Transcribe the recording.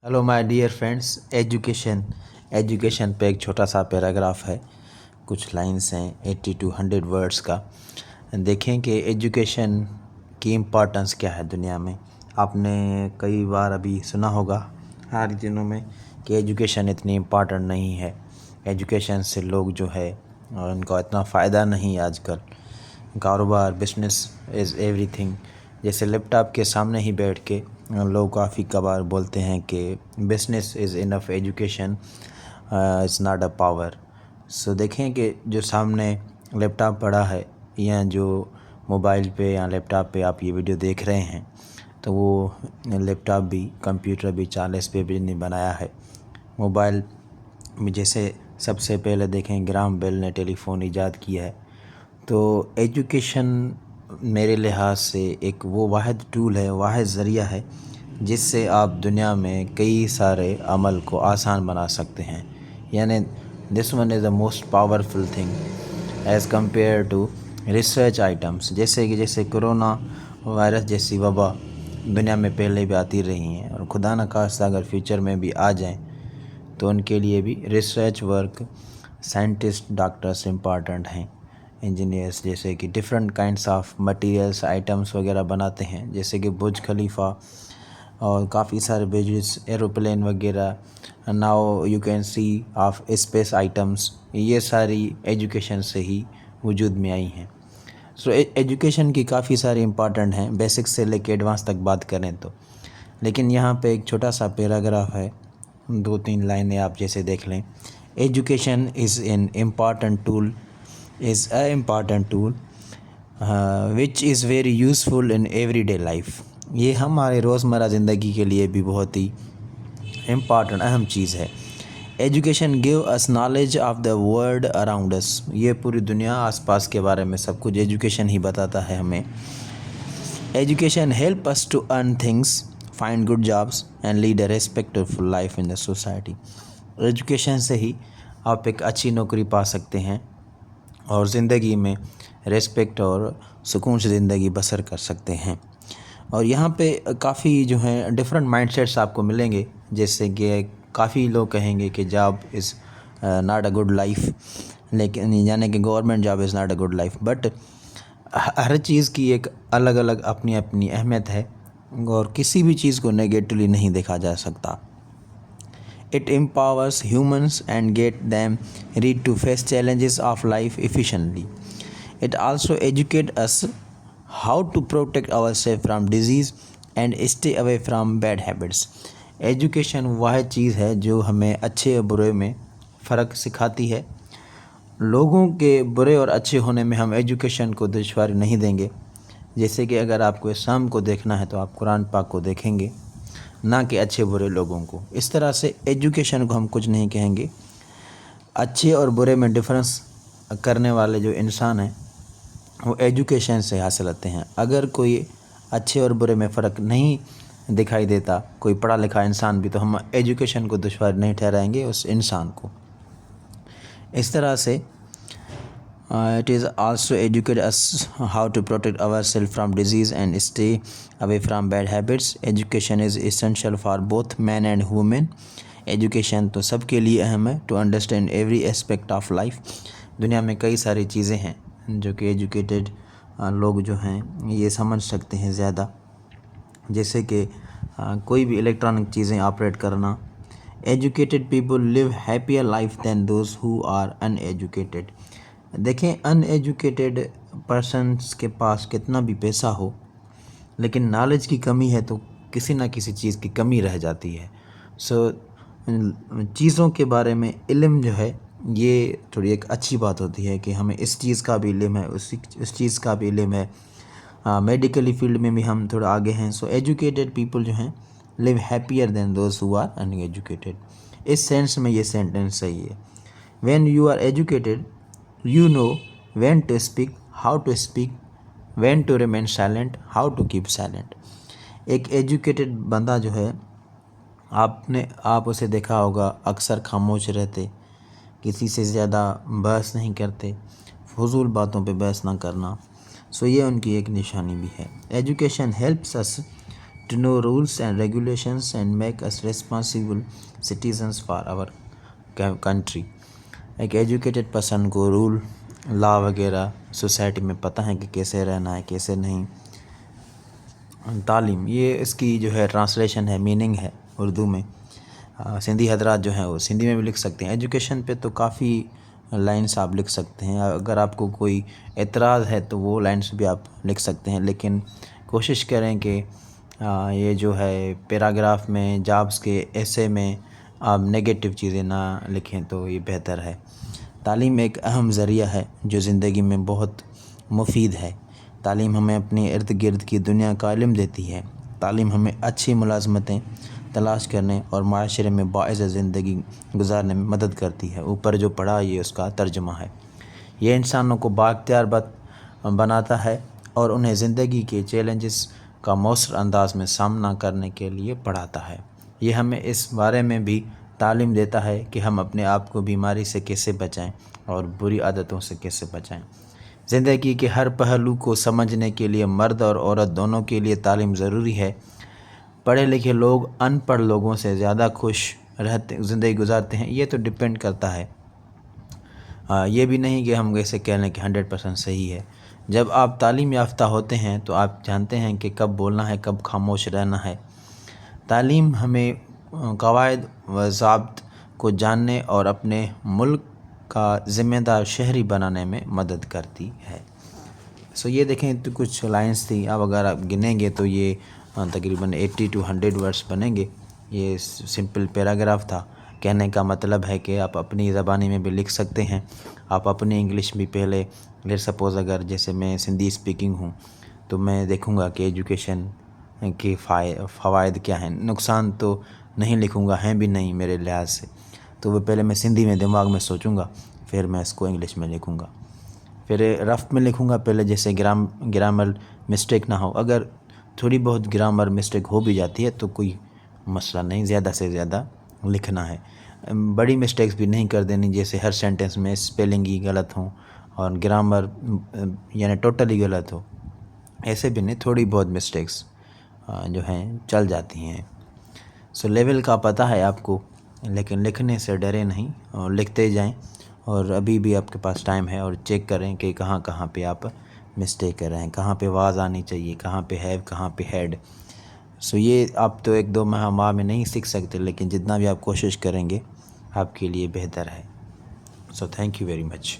Hello my dear friends. Education पे एक छोटा सा पैराग्राफ है, कुछ लाइंस हैं 80 to 100 वर्ड्स का। देखें कि एजुकेशन की इम्पोर्टेंस क्या है दुनिया में। आपने कई बार अभी सुना होगा हाल दिनों में कि एजुकेशन इतनी इम्पोर्टेंट नहीं है, एजुकेशन से लोग जो है उनको इतना फ़ायदा नहीं आजकल। कारोबार बिजनेस इज़ एवरीथिंग। जैसे लैपटॉप के सामने ही बैठ के लोग काफ़ी कबार बोलते हैं कि business is enough, education is not a power. So देखें कि जो सामने लैपटॉप पड़ा है या जो मोबाइल पे या लैपटॉप पे आप ये वीडियो देख रहे हैं, तो वो लैपटॉप भी कंप्यूटर भी चार्ल्स बेबेज ने बनाया है। मोबाइल में जैसे सबसे पहले देखें ग्राहम बेल ने टेलीफ़ोन ईजाद किया है। तो एजुकेशन मेरे लिहाज से एक वो वाहिद टूल है, वाहिद ज़रिया है जिससे आप दुनिया में कई सारे अमल को आसान बना सकते हैं। यानी this one is the most powerful thing as compared to research items. जैसे कोरोना वायरस जैसी वबा दुनिया में पहले भी आती रही हैं और खुदा न खास्ता अगर फ्यूचर में भी आ जाएं तो उनके लिए भी research work, scientist, doctors important हैं। इंजीनियर्स जैसे कि different kinds of materials, items वगैरह बनाते हैं, जैसे कि बुर्ज खलीफा और काफ़ी सारे ब्रिजेस, एरोप्लेन वगैरह। Now you can see of space items, ये सारी एजुकेशन से ही वजूद में आई हैं। सो एजुकेशन की काफ़ी सारी इम्पॉर्टेंट हैं, बेसिक से लेके एडवांस तक बात करें तो। लेकिन यहाँ पे एक छोटा सा पैराग्राफ है, 2-3 लाइनें आप जैसे देख लें। Education is an important tool which is very useful in everyday life. ये हमारे रोज़मर्रा ज़िंदगी के लिए भी बहुत ही इम्पॉर्टेंट अहम चीज़ है। Education give us knowledge of the world around us. ये पूरी दुनिया आसपास के बारे में सब कुछ एजुकेशन ही बताता है हमें। Education help us to earn things, find good jobs and lead a respectful life in the society. Education से ही आप एक अच्छी नौकरी पा सकते हैं और ज़िंदगी में रेस्पेक्ट और सुकून से ज़िंदगी बसर कर सकते हैं। और यहाँ पे काफ़ी जो है डिफरेंट माइंडसेट्स आपको मिलेंगे, जैसे कि काफ़ी लोग कहेंगे कि job is not a good life, लेकिन यानी कि government job is not a good life. But हर चीज़ की एक अलग अलग अपनी अपनी अहमियत है और किसी भी चीज़ को नेगेटिवली नहीं देखा जा सकता। It empowers humans and get them ready to face challenges of life efficiently. It also educates us how to protect ourselves from disease and stay away from bad habits. Education वह चीज़ है जो हमें अच्छे और बुरे में फ़र्क सिखाती है। लोगों के बुरे और अच्छे होने में हम एजुकेशन को दुश्वारी नहीं देंगे। जैसे कि अगर आपको इस्लाम को देखना है तो आप कुरान पाक को देखेंगे, ना कि अच्छे बुरे लोगों को। इस तरह से एजुकेशन को हम कुछ नहीं कहेंगे। अच्छे और बुरे में डिफरेंस करने वाले जो इंसान हैं वो एजुकेशन से हासिल होते हैं। अगर कोई अच्छे और बुरे में फ़र्क नहीं दिखाई देता, कोई पढ़ा लिखा इंसान भी, तो हम एजुकेशन को दुश्वार नहीं ठहराएंगे उस इंसान को। इस तरह से it is also educate us how to protect ourselves from disease and stay away from bad habits. Education is essential for both men and women. Education तो सबके लिए अहम है, to understand every aspect of life. दुनिया में कई सारी चीज़ें हैं जो कि एजुकेटेड लोग जो हैं ये समझ सकते हैं ज़्यादा, जैसे कि कोई भी इलेक्ट्रॉनिक चीज़ें ऑपरेट करना। Educated people live happier life than those who are uneducated. देखें, अनएजुकेटेड पर्सनस के पास कितना भी पैसा हो, लेकिन नॉलेज की कमी है तो किसी ना किसी चीज़ की कमी रह जाती है। सो चीज़ों के बारे में इल्म जो है ये थोड़ी एक अच्छी बात होती है कि हमें इस चीज़ का भी इल्म है, उस चीज़ का भी इल्म है। मेडिकली फील्ड में भी हम थोड़ा आगे हैं। सो एजुकेटेड पीपल जो हैं live happier than those who are uneducated. इस सेंस में ये सेंटेंस सही है। When you are educated you know when to speak, how to speak, when to remain silent, how to keep silent. एक educated बंदा जो है आप उसे देखा होगा अक्सर खामोश रहते, किसी से ज़्यादा बहस नहीं करते, फजूल बातों पे बहस ना करना। सो ये उनकी एक निशानी भी है। Education helps us to know rules and regulations and make us responsible citizens for our country. ایک ایجوکیٹڈ پرسن کو رول لا وغیرہ سوسائٹی میں پتہ ہے کہ کیسے رہنا ہے کیسے نہیں. تعلیم یہ اس کی جو ہے ٹرانسلیشن ہے، میننگ ہے اردو میں. سندھی حضرات جو ہیں وہ سندھی میں بھی لکھ سکتے ہیں. ایجوکیشن پہ تو کافی لائنس آپ لکھ سکتے ہیں. اگر آپ کو کوئی اعتراض ہے تو وہ لائنس بھی آپ لکھ سکتے ہیں، لیکن کوشش کریں کہ یہ جو ہے پیراگراف میں، جابس کے ایسے میں آپ نگیٹو چیزیں نہ لکھیں تو یہ بہتر ہے. تعلیم ایک اہم ذریعہ ہے جو زندگی میں بہت مفید ہے. تعلیم ہمیں اپنے ارد گرد کی دنیا کا علم دیتی ہے. تعلیم ہمیں اچھی ملازمتیں تلاش کرنے اور معاشرے میں باعث زندگی گزارنے میں مدد کرتی ہے. اوپر جو پڑھا یہ اس کا ترجمہ ہے. یہ انسانوں کو بااختیار بناتا ہے اور انہیں زندگی کے چیلنجز کا مؤثر انداز میں سامنا کرنے کے لیے پڑھاتا ہے. یہ ہمیں اس بارے میں بھی تعلیم دیتا ہے کہ ہم اپنے آپ کو بیماری سے کیسے بچائیں اور بری عادتوں سے کیسے بچائیں. زندگی کے ہر پہلو کو سمجھنے کے لیے مرد اور عورت دونوں کے لیے تعلیم ضروری ہے. پڑھے لکھے لوگ ان پڑھ لوگوں سے زیادہ خوش زندگی گزارتے ہیں. یہ تو ڈپینڈ کرتا ہے، یہ بھی نہیں کہ ہم ایسے کہہ لیں کہ 100% صحیح ہے. جب آپ تعلیم یافتہ ہوتے ہیں تو آپ جانتے ہیں کہ کب بولنا ہے، کب خاموش رہنا ہے. تعلیم ہمیں قواعد و ضابط کو جاننے اور اپنے ملک کا ذمہ دار شہری بنانے میں مدد کرتی ہے. یہ دیکھیں تو کچھ لائنس تھی. اب اگر آپ گنیں گے تو یہ تقریباً 80 to 100 ورڈس بنیں گے. یہ سمپل پیراگراف تھا. کہنے کا مطلب ہے کہ آپ اپنی زبانی میں بھی لکھ سکتے ہیں. آپ اپنی انگلش بھی پہلے سپوز اگر جیسے میں سندھی اسپیکنگ ہوں تو میں دیکھوں گا کہ ایجوکیشن کے فوائد کیا ہیں. نقصان تو نہیں لکھوں گا، ہیں بھی نہیں میرے لحاظ سے. تو وہ پہلے میں سندھی میں دماغ میں سوچوں گا، پھر میں اس کو انگلش میں لکھوں گا. پھر رف میں لکھوں گا پہلے، جیسے گرامر مسٹیک نہ ہو. اگر تھوڑی بہت گرامر مسٹیک ہو بھی جاتی ہے تو کوئی مسئلہ نہیں، زیادہ سے زیادہ لکھنا ہے. بڑی مسٹیکس بھی نہیں کر دینی، جیسے ہر سینٹنس میں اسپیلنگ ہی غلط ہوں اور گرامر یعنی ٹوٹلی غلط ہو. ایسے بھی نہیں، تھوڑی بہت مسٹیکس جو ہیں چل جاتی ہیں. لیول کا پتہ ہے آپ کو، لیکن لکھنے سے ڈرے نہیں اور لکھتے جائیں. اور ابھی بھی آپ کے پاس ٹائم ہے اور چیک کریں کہ کہاں کہاں پہ آپ مسٹیک کر رہے ہیں، کہاں پہ واز آنی چاہیے، کہاں پہ ہیو، کہاں پہ ہیڈ. یہ آپ تو 1-2 ماہ میں نہیں سیکھ سکتے، لیکن جتنا بھی آپ کوشش کریں گے آپ کے لیے بہتر ہے. Thank you very much.